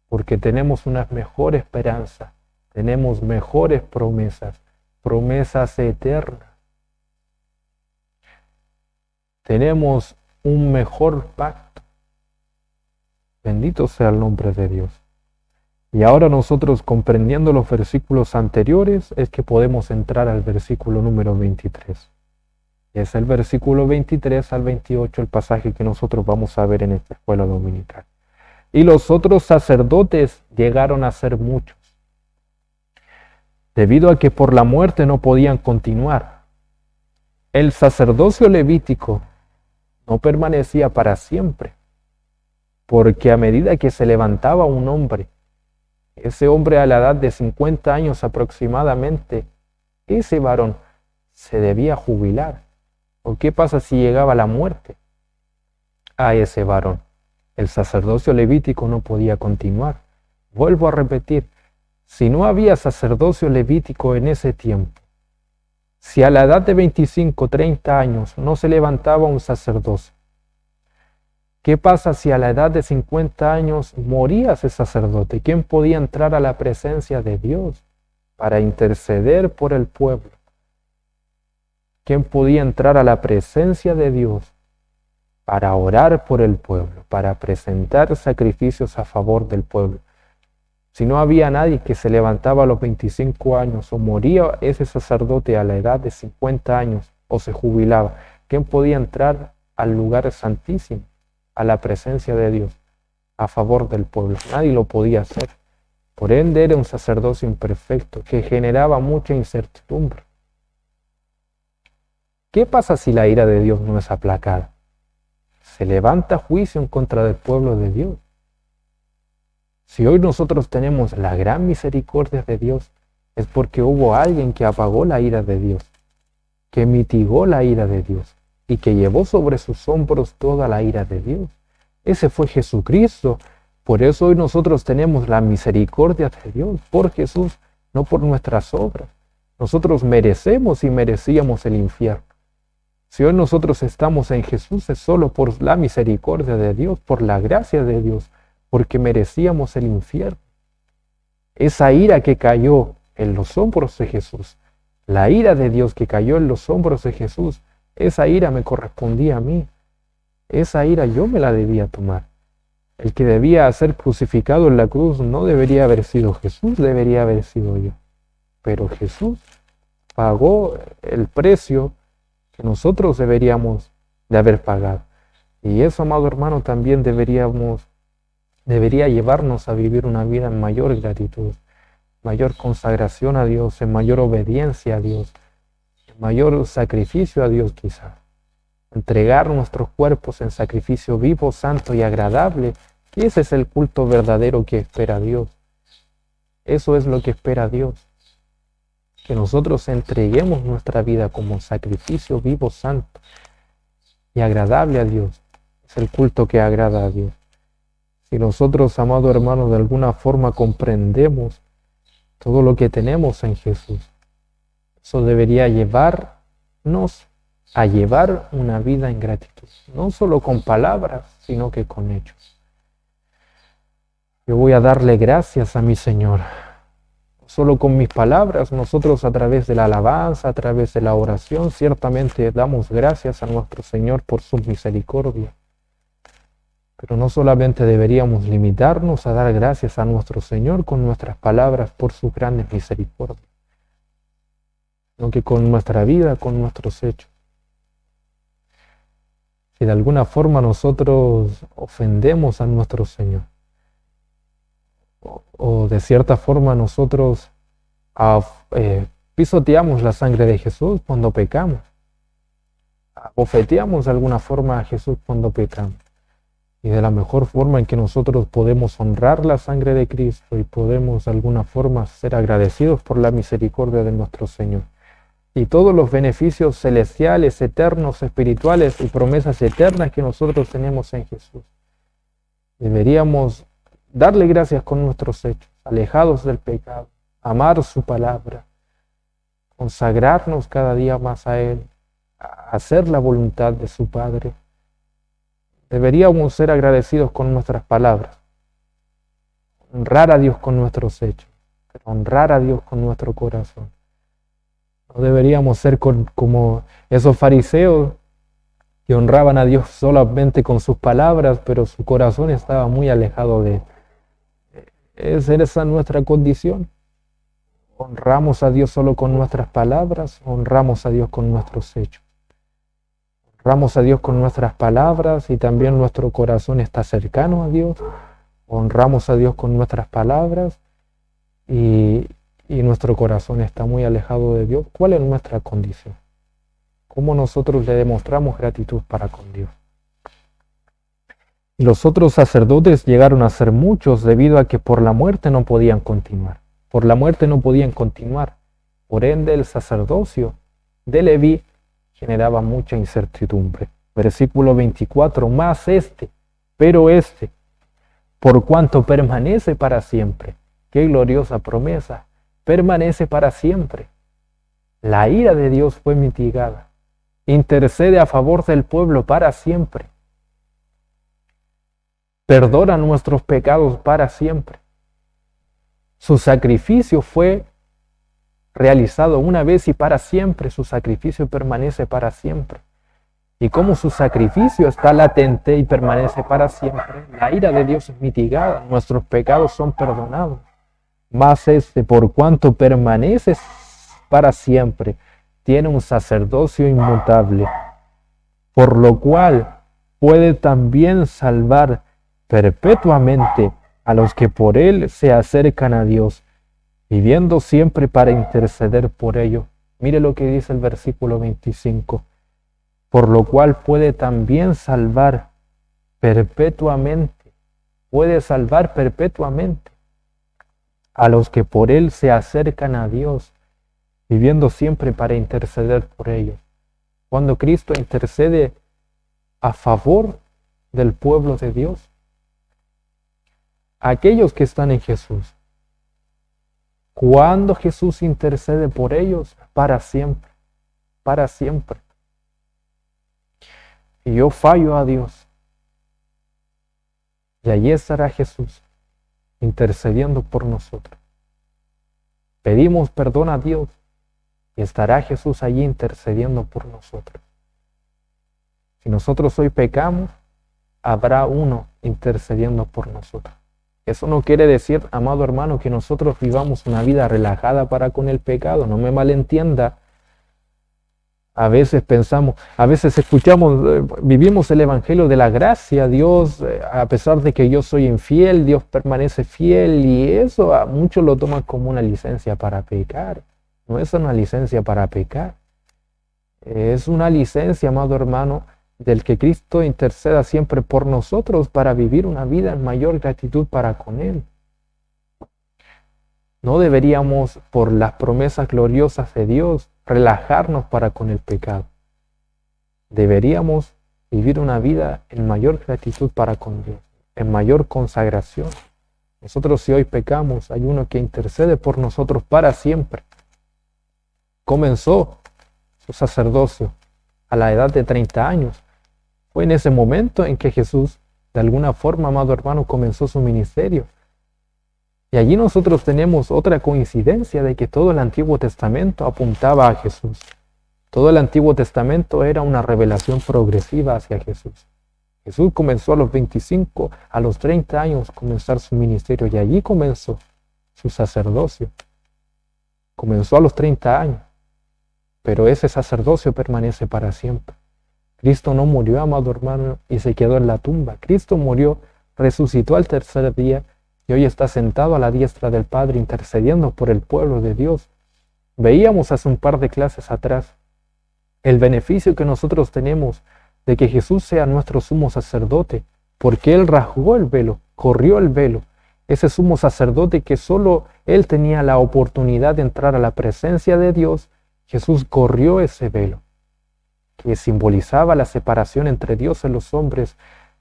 porque tenemos una mejor esperanza, tenemos mejores promesas, promesas eternas. Tenemos un mejor pacto. Bendito sea el nombre de Dios. Y ahora nosotros, comprendiendo los versículos anteriores, es que podemos entrar al versículo número 23. Es el versículo 23 al 28 el pasaje que nosotros vamos a ver en esta escuela dominical. Y los otros sacerdotes llegaron a ser muchos, debido a que por la muerte no podían continuar. El sacerdocio levítico no permanecía para siempre, porque a medida que se levantaba un hombre, ese hombre a la edad de 50 años aproximadamente, ese varón se debía jubilar. ¿O qué pasa si llegaba la muerte a ese varón? El sacerdocio levítico no podía continuar. Vuelvo a repetir, si no había sacerdocio levítico en ese tiempo, si a la edad de 25, 30 años no se levantaba un sacerdocio, ¿qué pasa si a la edad de 50 años moría ese sacerdote? ¿Quién podía entrar a la presencia de Dios para interceder por el pueblo? ¿Quién podía entrar a la presencia de Dios para orar por el pueblo, para presentar sacrificios a favor del pueblo? Si no había nadie que se levantaba a los 25 años o moría ese sacerdote a la edad de 50 años o se jubilaba, ¿quién podía entrar al lugar santísimo, a la presencia de Dios, a favor del pueblo? Nadie lo podía hacer. Por ende era un sacerdocio imperfecto que generaba mucha incertidumbre. ¿Qué pasa si la ira de Dios no es aplacada? Se levanta juicio en contra del pueblo de Dios. Si hoy nosotros tenemos la gran misericordia de Dios, es porque hubo alguien que apagó la ira de Dios, que mitigó la ira de Dios y que llevó sobre sus hombros toda la ira de Dios. Ese fue Jesucristo. Por eso hoy nosotros tenemos la misericordia de Dios por Jesús, no por nuestras obras. Nosotros merecemos y merecíamos el infierno. Si hoy nosotros estamos en Jesús es solo por la misericordia de Dios, por la gracia de Dios, porque merecíamos el infierno. Esa ira que cayó en los hombros de Jesús, la ira de Dios que cayó en los hombros de Jesús, esa ira me correspondía a mí. Esa ira yo me la debía tomar. El que debía ser crucificado en la cruz no debería haber sido Jesús, debería haber sido yo. Pero Jesús pagó el precio que nosotros deberíamos de haber pagado. Y eso, amado hermano, también debería llevarnos a vivir una vida en mayor gratitud, mayor consagración a Dios, en mayor obediencia a Dios, en mayor sacrificio a Dios quizás. Entregar nuestros cuerpos en sacrificio vivo, santo y agradable, que ese es el culto verdadero que espera Dios. Eso es lo que espera Dios. Que nosotros entreguemos nuestra vida como sacrificio vivo, santo y agradable a Dios. Es el culto que agrada a Dios. Si nosotros, amado hermano, de alguna forma comprendemos todo lo que tenemos en Jesús, eso debería llevarnos a llevar una vida en gratitud, no solo con palabras, sino que con hechos. Yo voy a darle gracias a mi Señor. Solo con mis palabras, nosotros a través de la alabanza, a través de la oración, ciertamente damos gracias a nuestro Señor por su misericordia. Pero no solamente deberíamos limitarnos a dar gracias a nuestro Señor con nuestras palabras por sus grandes misericordias, sino que con nuestra vida, con nuestros hechos. Si de alguna forma nosotros ofendemos a nuestro Señor, o de cierta forma nosotros pisoteamos la sangre de Jesús cuando pecamos, abofeteamos de alguna forma a Jesús cuando pecamos, y de la mejor forma en que nosotros podemos honrar la sangre de Cristo y podemos de alguna forma ser agradecidos por la misericordia de nuestro Señor y todos los beneficios celestiales, eternos, espirituales y promesas eternas que nosotros tenemos en Jesús. Deberíamos darle gracias con nuestros hechos, alejados del pecado, amar su palabra, consagrarnos cada día más a Él, a hacer la voluntad de su Padre. Deberíamos ser agradecidos con nuestras palabras, honrar a Dios con nuestros hechos, pero honrar a Dios con nuestro corazón. No deberíamos ser como esos fariseos que honraban a Dios solamente con sus palabras, pero su corazón estaba muy alejado de Él. Esa es nuestra condición. Honramos a Dios solo con nuestras palabras, honramos a Dios con nuestros hechos. Honramos a Dios con nuestras palabras y también nuestro corazón está cercano a Dios. Honramos a Dios con nuestras palabras y nuestro corazón está muy alejado de Dios. ¿Cuál es nuestra condición? ¿Cómo nosotros le demostramos gratitud para con Dios? Y los otros sacerdotes llegaron a ser muchos debido a que por la muerte no podían continuar. Por la muerte no podían continuar. Por ende, el sacerdocio de Leví generaba mucha incertidumbre. Versículo 24, pero este, por cuanto permanece para siempre. Qué gloriosa promesa, permanece para siempre. La ira de Dios fue mitigada. Intercede a favor del pueblo para siempre. Perdona nuestros pecados para siempre. Su sacrificio fue realizado una vez y para siempre. Su sacrificio permanece para siempre. Y como su sacrificio está latente y permanece para siempre, la ira de Dios es mitigada, nuestros pecados son perdonados. Mas por cuanto permanece para siempre, tiene un sacerdocio inmutable, por lo cual puede también salvar perpetuamente a los que por él se acercan a Dios, viviendo siempre para interceder por ellos. Mire lo que dice el versículo 25. Por lo cual puede también salvar perpetuamente, puede salvar perpetuamente a los que por él se acercan a Dios, viviendo siempre para interceder por ellos. Cuando Cristo intercede a favor del pueblo de Dios, aquellos que están en Jesús. Cuando Jesús intercede por ellos, para siempre, para siempre. Y yo fallo a Dios. Y allí estará Jesús, intercediendo por nosotros. Pedimos perdón a Dios y estará Jesús allí intercediendo por nosotros. Si nosotros hoy pecamos, habrá uno intercediendo por nosotros. Eso no quiere decir, amado hermano, que nosotros vivamos una vida relajada para con el pecado. No me malentienda. A veces pensamos, a veces escuchamos, vivimos el evangelio de la gracia. Dios, a pesar de que yo soy infiel, Dios permanece fiel, y eso a muchos lo toman como una licencia para pecar. No es una licencia para pecar. Es una licencia, amado hermano, del que Cristo interceda siempre por nosotros para vivir una vida en mayor gratitud para con Él. No deberíamos, por las promesas gloriosas de Dios, relajarnos para con el pecado. Deberíamos vivir una vida en mayor gratitud para con Dios, en mayor consagración. Nosotros, si hoy pecamos, hay uno que intercede por nosotros para siempre. Comenzó su sacerdocio a la edad de 30 años. Fue en ese momento en que Jesús, de alguna forma, amado hermano, comenzó su ministerio. Y allí nosotros tenemos otra coincidencia de que todo el Antiguo Testamento apuntaba a Jesús. Todo el Antiguo Testamento era una revelación progresiva hacia Jesús. Jesús comenzó a los 25, a los 30 años comenzar su ministerio, y allí comenzó su sacerdocio. Comenzó a los 30 años, pero ese sacerdocio permanece para siempre. Cristo no murió, amado hermano, y se quedó en la tumba. Cristo murió, resucitó al tercer día y hoy está sentado a la diestra del Padre intercediendo por el pueblo de Dios. Veíamos hace un par de clases atrás el beneficio que nosotros tenemos de que Jesús sea nuestro sumo sacerdote, porque Él rasgó el velo, corrió el velo. Ese sumo sacerdote que solo Él tenía la oportunidad de entrar a la presencia de Dios, Jesús corrió ese velo que simbolizaba la separación entre Dios y los hombres.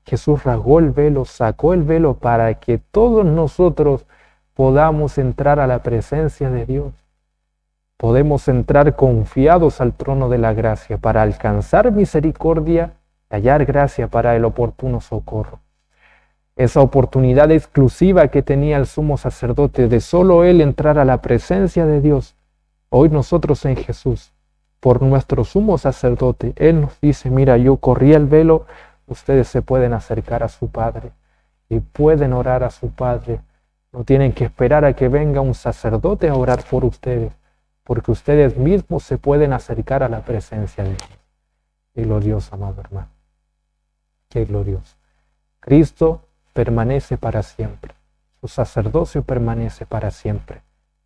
Jesús rasgó el velo, sacó el velo para que todos nosotros podamos entrar a la presencia de Dios. Podemos entrar confiados al trono de la gracia para alcanzar misericordia y hallar gracia para el oportuno socorro. Esa oportunidad exclusiva que tenía el sumo sacerdote de solo él entrar a la presencia de Dios, hoy nosotros en Jesús, por nuestro sumo sacerdote, Él nos dice, mira, yo corrí el velo, ustedes se pueden acercar a su Padre y pueden orar a su Padre. No tienen que esperar a que venga un sacerdote a orar por ustedes, porque ustedes mismos se pueden acercar a la presencia de Dios. Qué glorioso, amado hermano. Qué glorioso. Cristo permanece para siempre. Su sacerdocio permanece para siempre.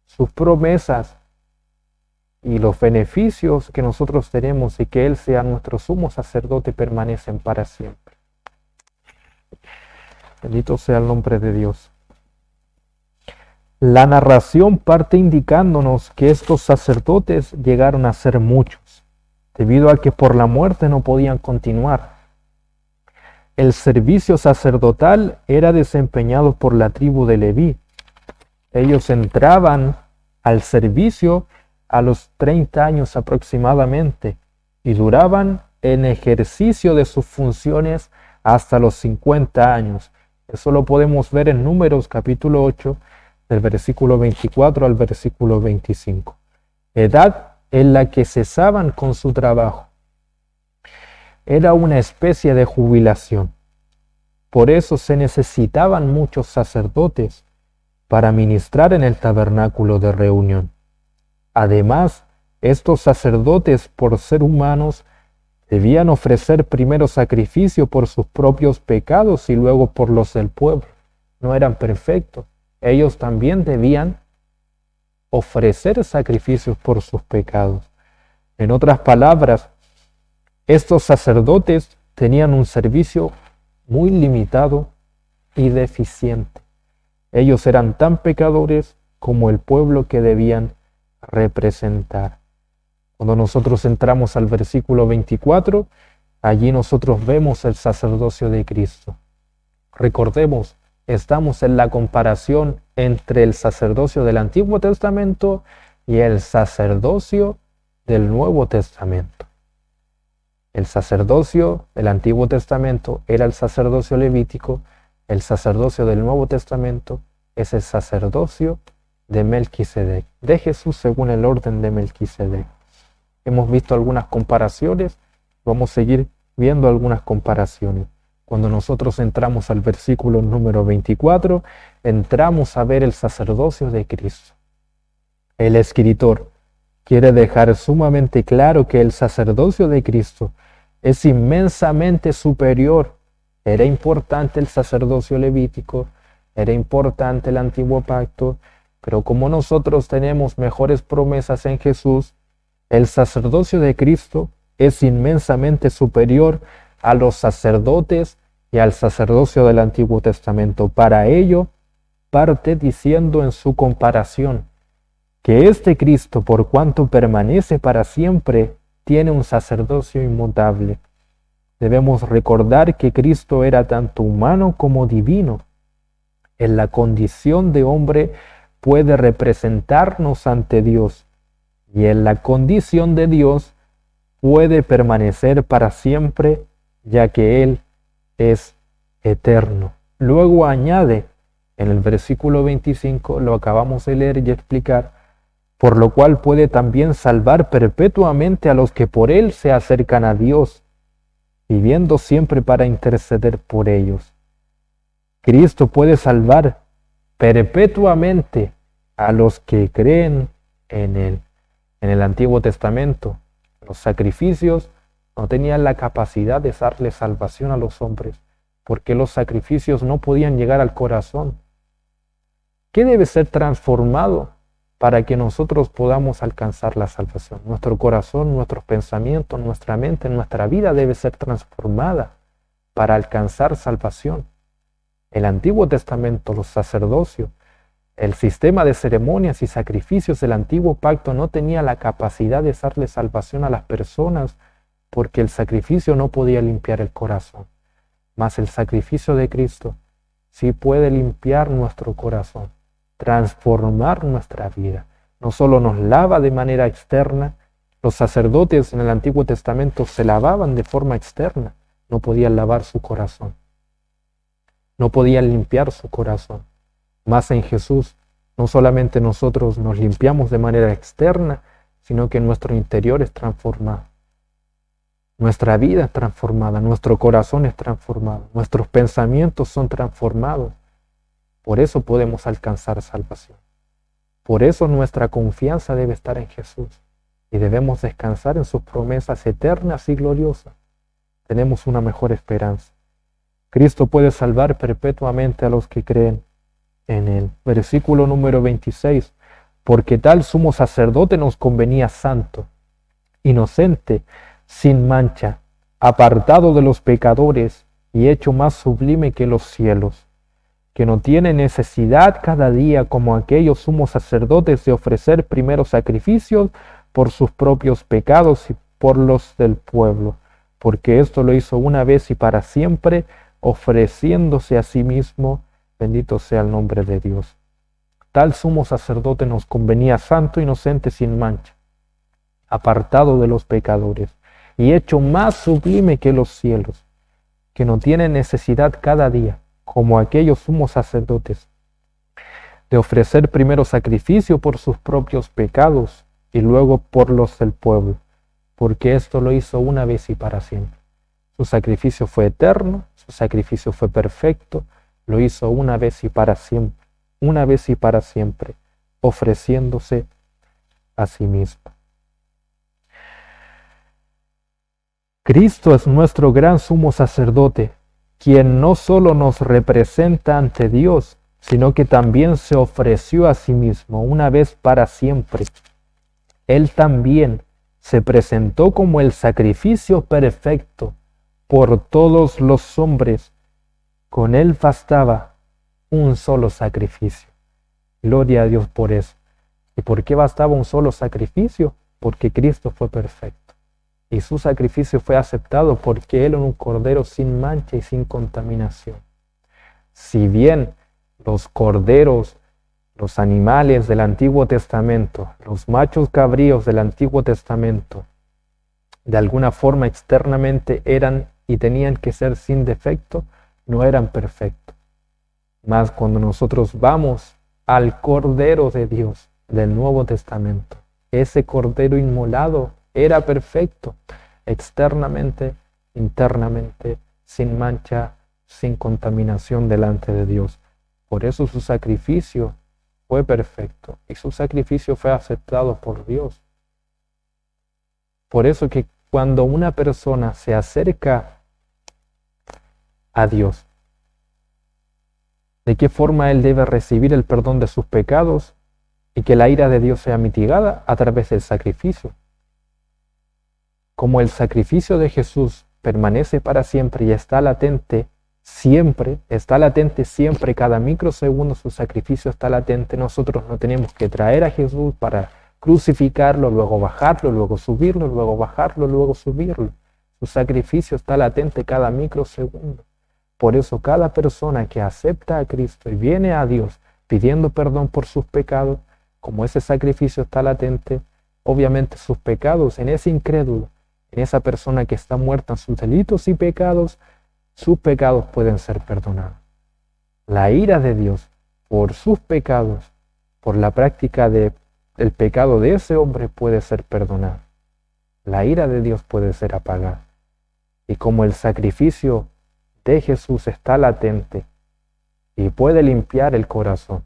Sus promesas y los beneficios que nosotros tenemos y que Él sea nuestro sumo sacerdote permanecen para siempre. Bendito sea el nombre de Dios. La narración parte indicándonos que estos sacerdotes llegaron a ser muchos, debido a que por la muerte no podían continuar. El servicio sacerdotal era desempeñado por la tribu de Leví. Ellos entraban al servicio a los 30 años aproximadamente y duraban en ejercicio de sus funciones hasta los 50 años. Eso lo podemos ver en Números capítulo 8, del versículo 24 al versículo 25. Edad en la que cesaban con su trabajo. Era una especie de jubilación. Por eso se necesitaban muchos sacerdotes para ministrar en el tabernáculo de reunión. Además, estos sacerdotes, por ser humanos, debían ofrecer primero sacrificio por sus propios pecados y luego por los del pueblo. No eran perfectos. Ellos también debían ofrecer sacrificios por sus pecados. En otras palabras, estos sacerdotes tenían un servicio muy limitado y deficiente. Ellos eran tan pecadores como el pueblo que debían representar. Cuando nosotros entramos al versículo 24, allí nosotros vemos el sacerdocio de Cristo. Recordemos estamos en la comparación entre el sacerdocio del Antiguo Testamento y el sacerdocio del Nuevo Testamento. El sacerdocio del Antiguo Testamento era el sacerdocio levítico, el sacerdocio del Nuevo Testamento es el sacerdocio de Melquisedec, de Jesús según el orden de Melquisedec. Hemos visto algunas comparaciones, vamos a seguir viendo algunas comparaciones. Cuando nosotros entramos al versículo número 24, entramos a ver el sacerdocio de Cristo. El escritor quiere dejar sumamente claro que el sacerdocio de Cristo es inmensamente superior. Era importante el sacerdocio levítico, era importante el antiguo pacto, pero como nosotros tenemos mejores promesas en Jesús, el sacerdocio de Cristo es inmensamente superior a los sacerdotes y al sacerdocio del Antiguo Testamento. Para ello, parte diciendo en su comparación que este Cristo, por cuanto permanece para siempre, tiene un sacerdocio inmutable. Debemos recordar que Cristo era tanto humano como divino. En la condición de hombre puede representarnos ante Dios, y en la condición de Dios puede permanecer para siempre, ya que Él es eterno. Luego añade en el versículo 25, lo acabamos de leer y explicar, por lo cual puede también salvar perpetuamente a los que por Él se acercan a Dios, viviendo siempre para interceder por ellos. Cristo puede salvar perpetuamente a los que creen en Él. En el Antiguo Testamento, los sacrificios no tenían la capacidad de darle salvación a los hombres, porque los sacrificios no podían llegar al corazón. ¿Qué debe ser transformado para que nosotros podamos alcanzar la salvación? Nuestro corazón, nuestros pensamientos, nuestra mente, nuestra vida debe ser transformada para alcanzar salvación. El Antiguo Testamento, los sacerdocios, el sistema de ceremonias y sacrificios del antiguo pacto no tenía la capacidad de darle salvación a las personas porque el sacrificio no podía limpiar el corazón. Mas el sacrificio de Cristo sí puede limpiar nuestro corazón, transformar nuestra vida. No solo nos lava de manera externa, los sacerdotes en el Antiguo Testamento se lavaban de forma externa, no podían lavar su corazón, no podían limpiar su corazón. Más en Jesús, no solamente nosotros nos limpiamos de manera externa, sino que nuestro interior es transformado. Nuestra vida es transformada, nuestro corazón es transformado, nuestros pensamientos son transformados. Por eso podemos alcanzar salvación. Por eso nuestra confianza debe estar en Jesús y debemos descansar en sus promesas eternas y gloriosas. Tenemos una mejor esperanza. Cristo puede salvar perpetuamente a los que creen en Él. Versículo número 26. Porque tal sumo sacerdote nos convenía santo, inocente, sin mancha, apartado de los pecadores y hecho más sublime que los cielos, que no tiene necesidad cada día como aquellos sumos sacerdotes de ofrecer primero sacrificios por sus propios pecados y por los del pueblo, porque esto lo hizo una vez y para siempre, ofreciéndose a sí mismo. Bendito sea el nombre de Dios. Tal sumo sacerdote nos convenía santo, inocente, sin mancha, apartado de los pecadores y hecho más sublime que los cielos, que no tiene necesidad cada día, como aquellos sumos sacerdotes, de ofrecer primero sacrificio por sus propios pecados y luego por los del pueblo, porque esto lo hizo una vez y para siempre. Su sacrificio fue eterno, su sacrificio fue perfecto, lo hizo una vez y para siempre, ofreciéndose a sí mismo. Cristo es nuestro gran sumo sacerdote, quien no solo nos representa ante Dios, sino que también se ofreció a sí mismo una vez para siempre. Él también se presentó como el sacrificio perfecto por todos los hombres. Con Él bastaba un solo sacrificio. Gloria a Dios por eso. ¿Y por qué bastaba un solo sacrificio? Porque Cristo fue perfecto. Y su sacrificio fue aceptado porque Él era un cordero sin mancha y sin contaminación. Si bien los corderos, los animales del Antiguo Testamento, los machos cabríos del Antiguo Testamento, de alguna forma externamente eran y tenían que ser sin defecto, no eran perfectos. Mas cuando nosotros vamos al Cordero de Dios del Nuevo Testamento, ese Cordero inmolado era perfecto, externamente, internamente, sin mancha, sin contaminación delante de Dios. Por eso su sacrificio fue perfecto y su sacrificio fue aceptado por Dios. Por eso que cuando una persona se acerca a Dios, ¿de qué forma él debe recibir el perdón de sus pecados y que la ira de Dios sea mitigada? A través del sacrificio. Como el sacrificio de Jesús permanece para siempre y está latente siempre, cada microsegundo su sacrificio está latente, nosotros no tenemos que traer a Jesús para crucificarlo, luego bajarlo, luego subirlo, luego bajarlo, luego subirlo. Su sacrificio está latente cada microsegundo. Por eso cada persona que acepta a Cristo y viene a Dios pidiendo perdón por sus pecados, como ese sacrificio está latente, obviamente sus pecados en ese incrédulo, en esa persona que está muerta en sus delitos y pecados, sus pecados pueden ser perdonados. La ira de Dios por sus pecados, por la práctica del pecado de ese hombre puede ser perdonada. La ira de Dios puede ser apagada. Y como el sacrificio de Jesús está latente y puede limpiar el corazón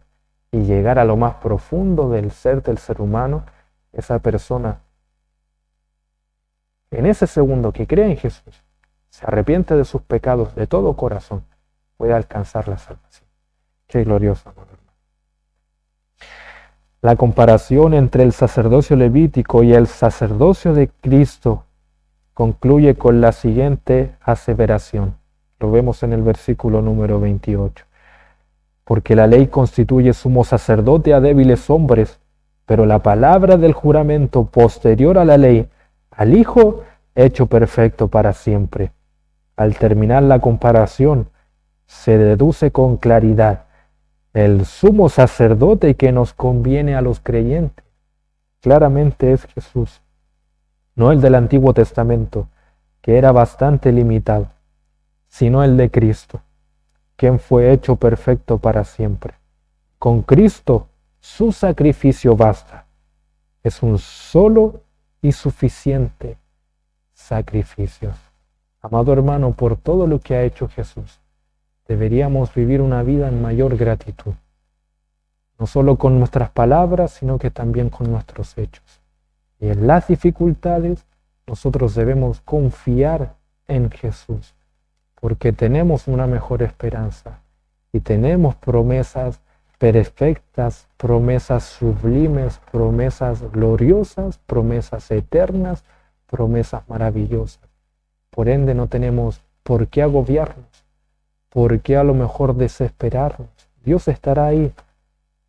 y llegar a lo más profundo del ser humano, esa persona, en ese segundo que cree en Jesús, se arrepiente de sus pecados de todo corazón, puede alcanzar la salvación. Qué glorioso, amor hermano. La comparación entre el sacerdocio levítico y el sacerdocio de Cristo concluye con la siguiente aseveración. Lo vemos en el versículo número 28. Porque la ley constituye sumo sacerdote a débiles hombres, pero la palabra del juramento posterior a la ley, al Hijo hecho perfecto para siempre. Al terminar la comparación, se deduce con claridad el sumo sacerdote que nos conviene a los creyentes. Claramente es Jesús, no el del Antiguo Testamento, que era bastante limitado, sino el de Cristo, quien fue hecho perfecto para siempre. Con Cristo, su sacrificio basta. Es un solo y suficiente sacrificio. Amado hermano, por todo lo que ha hecho Jesús, deberíamos vivir una vida en mayor gratitud, no solo con nuestras palabras, sino que también con nuestros hechos. Y en las dificultades, nosotros debemos confiar en Jesús, porque tenemos una mejor esperanza y tenemos promesas perfectas, promesas sublimes, promesas gloriosas, promesas eternas, promesas maravillosas. Por ende, no tenemos por qué agobiarnos, por qué a lo mejor desesperarnos. Dios estará ahí,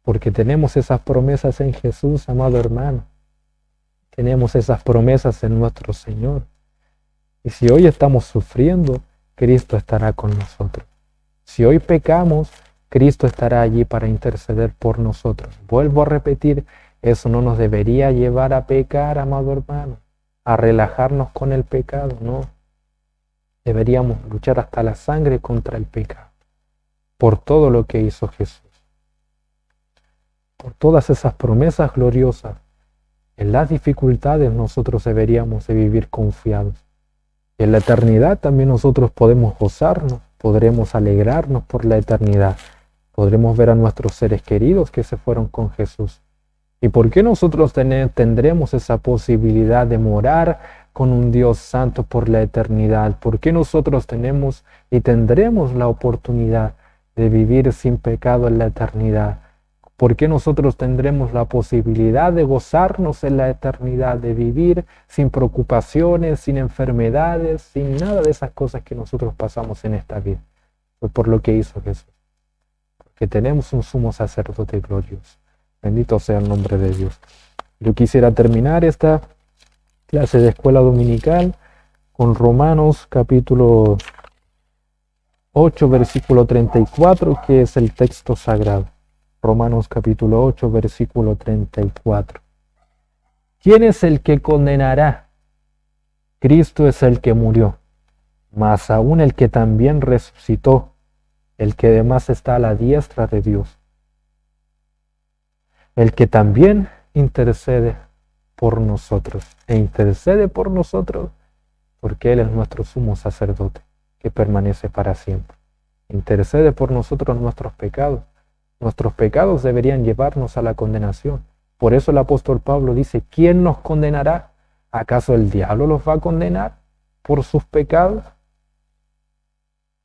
porque tenemos esas promesas en Jesús, amado hermano. Tenemos esas promesas en nuestro Señor. Y si hoy estamos sufriendo, Cristo estará con nosotros. Si hoy pecamos, Cristo estará allí para interceder por nosotros. Vuelvo a repetir, eso no nos debería llevar a pecar, amado hermano, a relajarnos con el pecado, no. Deberíamos luchar hasta la sangre contra el pecado, por todo lo que hizo Jesús, por todas esas promesas gloriosas. En las dificultades nosotros deberíamos de vivir confiados. En la eternidad también nosotros podemos gozarnos, podremos alegrarnos por la eternidad, podremos ver a nuestros seres queridos que se fueron con Jesús. ¿Y por qué nosotros tendremos esa posibilidad de morar con un Dios santo por la eternidad? ¿Por qué nosotros tenemos y tendremos la oportunidad de vivir sin pecado en la eternidad? ¿Por qué nosotros tendremos la posibilidad de gozarnos en la eternidad, de vivir sin preocupaciones, sin enfermedades, sin nada de esas cosas que nosotros pasamos en esta vida? Fue por lo que hizo Jesús. Porque tenemos un sumo sacerdote glorioso. Bendito sea el nombre de Dios. Yo quisiera terminar esta clase de escuela dominical con Romanos capítulo 8, versículo 34, que es el texto sagrado. Romanos capítulo 8, versículo 34. ¿Quién es el que condenará? Cristo es el que murió, mas aún el que también resucitó, el que además está a la diestra de Dios, el que también intercede por nosotros, e intercede por nosotros porque Él es nuestro sumo sacerdote, que permanece para siempre. Intercede por nosotros nuestros pecados. Nuestros pecados deberían llevarnos a la condenación. Por eso el apóstol Pablo dice, ¿quién nos condenará? ¿Acaso el diablo los va a condenar por sus pecados?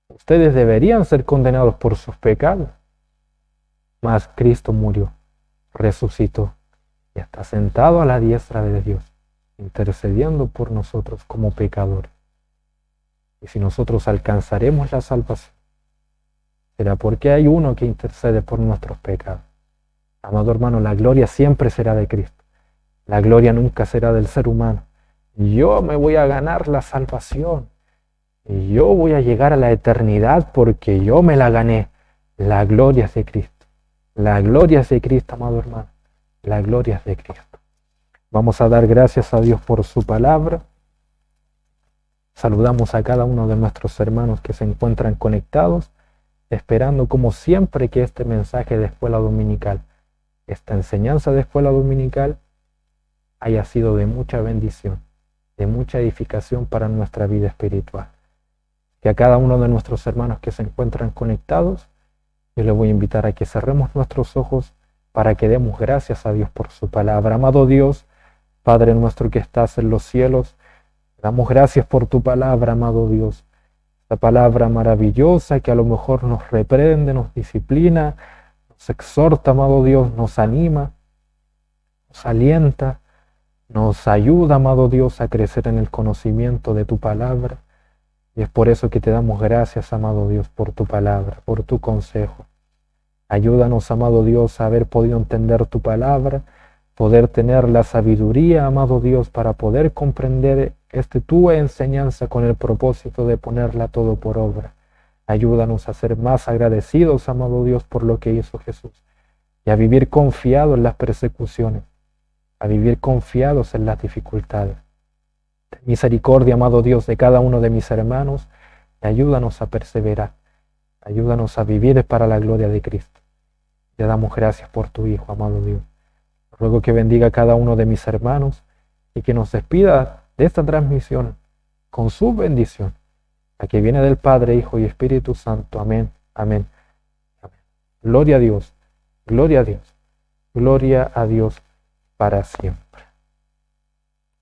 Ustedes deberían ser condenados por sus pecados. Mas Cristo murió, resucitó y está sentado a la diestra de Dios, intercediendo por nosotros como pecadores. Y si nosotros alcanzaremos la salvación, será porque hay uno que intercede por nuestros pecados. Amado hermano, la gloria siempre será de Cristo. La gloria nunca será del ser humano. Yo me voy a ganar la salvación. Y yo voy a llegar a la eternidad porque yo me la gané. La gloria es de Cristo. La gloria es de Cristo, amado hermano. La gloria es de Cristo. Vamos a dar gracias a Dios por su palabra. Saludamos a cada uno de nuestros hermanos que se encuentran conectados, esperando como siempre que este mensaje de escuela dominical, esta enseñanza de escuela dominical, haya sido de mucha bendición, de mucha edificación para nuestra vida espiritual. Que a cada uno de nuestros hermanos que se encuentran conectados, yo les voy a invitar a que cerremos nuestros ojos para que demos gracias a Dios por su palabra. Amado Dios, Padre nuestro que estás en los cielos, damos gracias por tu palabra, amado Dios. Esta palabra maravillosa que a lo mejor nos reprende, nos disciplina, nos exhorta, amado Dios, nos anima, nos alienta, nos ayuda, amado Dios, a crecer en el conocimiento de tu palabra. Y es por eso que te damos gracias, amado Dios, por tu palabra, por tu consejo. Ayúdanos, amado Dios, a haber podido entender tu palabra, poder tener la sabiduría, amado Dios, para poder comprender tu enseñanza con el propósito de ponerla todo por obra. Ayúdanos a ser más agradecidos, amado Dios, por lo que hizo Jesús, y a vivir confiados en las persecuciones, a vivir confiados en las dificultades. Ten misericordia, amado Dios, de cada uno de mis hermanos, y ayúdanos a perseverar, ayúdanos a vivir para la gloria de Cristo. Te damos gracias por tu Hijo, amado Dios. Ruego que bendiga a cada uno de mis hermanos y que nos despida de esta transmisión con su bendición, la que viene del Padre, Hijo y Espíritu Santo. Amén, amén, amén. Gloria a Dios, gloria a Dios, gloria a Dios para siempre.